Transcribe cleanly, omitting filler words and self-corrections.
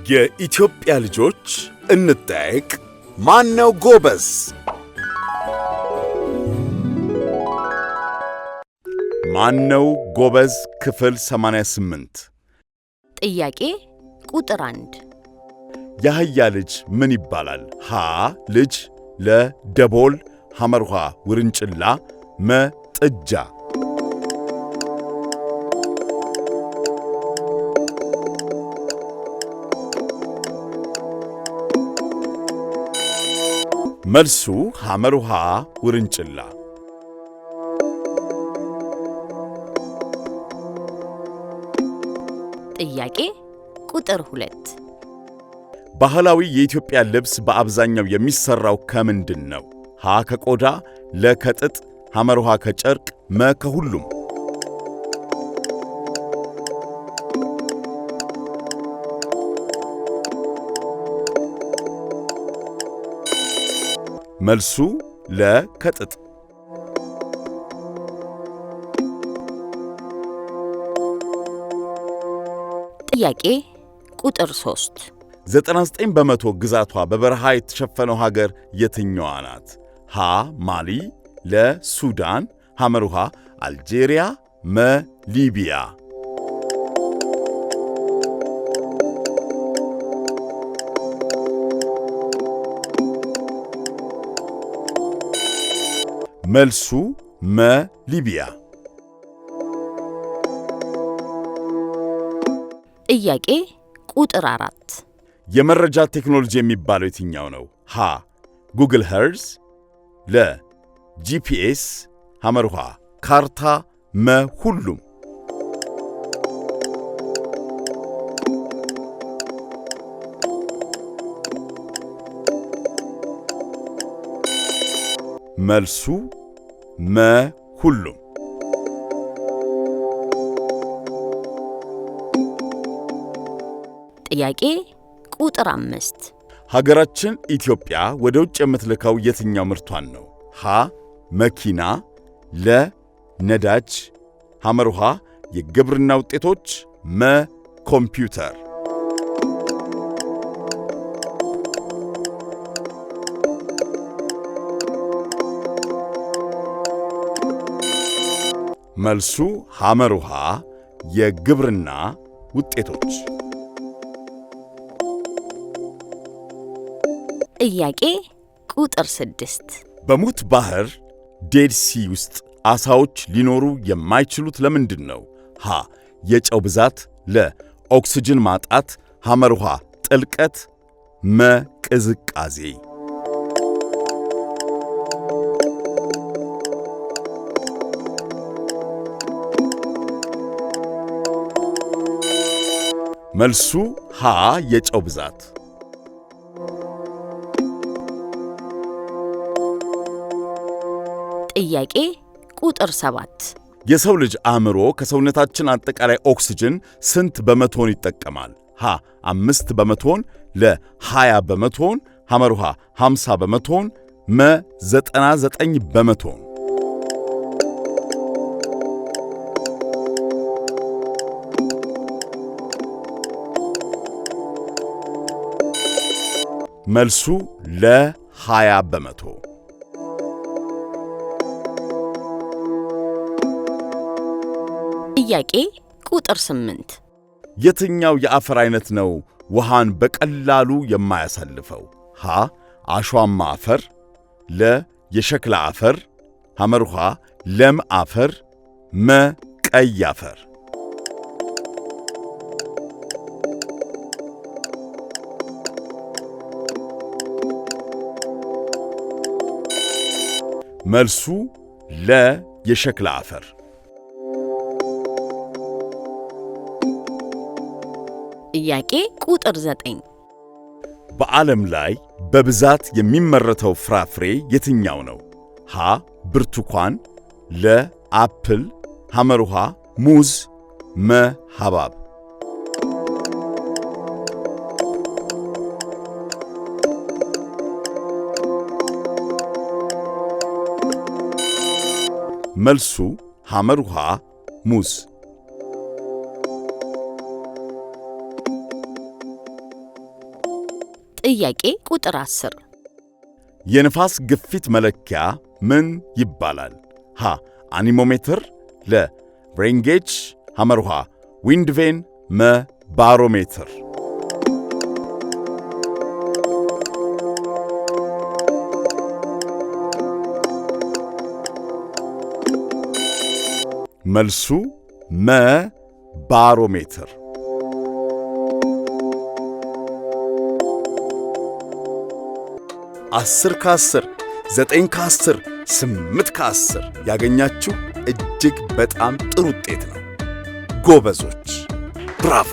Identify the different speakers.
Speaker 1: የኢትዮጵያ ልጆች እንጠያየቅ። ማነው ጎበዝ? ማነው ጎበዝ ክፍል 88
Speaker 2: ጥያቄ ቁጥር 1
Speaker 1: የአህያ ልጅ ምን ይባላል? ሀ ልጅ፣ ለ ደቦል፣ ሐመርኋ ውርንጭላ፣ መ ጥጃ። መልሱ ሐመርኋ ውርንጭላ።
Speaker 2: ጥያቄ ቁጥር 2
Speaker 1: ባህላዊ የኢትዮጵያ ልብስ በአብዛኛው የሚሰራው ከምንድን ነው? ሀ ከቆዳ፣ ለ ከጥጥ፣ ሐመርኋ ከጨርቅ፣ መ ከሁሉም። መልሱ ለ ከጥጥ።
Speaker 2: ጥያቄ ቁጥር 3
Speaker 1: 99 በመቶ ግዛቷ በበረሃ የተሸፈነው ሀገር የትኛዋ ናት? ሀ ማሊ፣ ለ ሱዳን፣ ሐመርኋ አልጄሪያ፣ መ ሊቢያ። መልሱ መ ሊቢያ።
Speaker 2: ጥያቄ ቁጥር 4
Speaker 1: የመረጃ ቴክኖሎጂ የሚባለው የትኛው ነው? ሀ ጉግል ኸርዝ፣ ለ ጂፒኤስ፣ ሐመርኋ ካርታ፣ መ ሁሉም። መልሱ መ ሁሉም።
Speaker 2: ጥያቄ ቁጥር 5
Speaker 1: ሀገራችን ኢትዮጵያ ወደ ውጭ የምትልከው የትኛው ምርቷን ነው? ሀ መኪና፣ ለ ነዳጅ፣ ሐመርኋ የግብርና ውጤቶች፣ መ ኮምፒውተር። መልሱ ሐመርኋ የግብርና ውጤቶች።
Speaker 2: ጥያቄ ቁጥር 6
Speaker 1: በሙት ባህር ዴድ ሲ ውስጥ ዓሣዎች ሊኖሩ የማይችሉት ለምንድን ነው? ሀ የጨው ብዛት፣ ለ ኦክስጅን ማጣት፣ ሐመርኋ ጥልቀት፣ መ ቅዝቃዜ። መልሱ ሀ የጨው ብዛት።
Speaker 2: ጥያቄ ቁጥር 7
Speaker 1: የሰው ልጅ አእምሮ ከሰውነታችን አጠቃላይ ኦክስጅን ስንት በመቶን ይጠቀማል? ሀ 5 በመቶን፣ ለ 20 በመቶን፣ ሐመርኋ 50 በመቶን፣ መ 99 በመቶን። መልሱ ለ 20 በመቶ።
Speaker 2: ጥያቄ ቁጥር 8
Speaker 1: የትኛው የአፈር አይነት ነው ውሃን በቀላሉ የማያሳልፈው? ሀ አሸዋማ አፈር፣ ለ የሸክላ አፈር፣ ሐመርኋ ለም አፈር፣ መ ቀይ አፈር። መልሱ ለ የሸክላ አፈር።
Speaker 2: ጥያቄ ቁጥር 9
Speaker 1: በዓለም ላይ በብዛት የሚመረተው ፍራፍሬ የትኛው ነው? ሀ ብርቱካን፣ ለ አፕል፣ ሐመርኋ ሙዝ፣ መ ሐብሐብ። መልሱ ሐመርኋ ሙዝ።
Speaker 2: ጥያቄ ቁጥር 10
Speaker 1: የንፋስ ግፊት መለኪያ ምን ይባላል? ሀ አኒሞሜትር፣ ለ ብሬንጌጅ፣ ሐመርሃ ዊንድቬን፣ መ ባሮሜትር። መልሱ መ ባሮሜትር። 10 ከ10 9 ከ10 8 ከ10 ያገኛችሁ እጅግ በጣም ጥሩ ውጤት ነው። ጎበዞች፣ ብራቮ!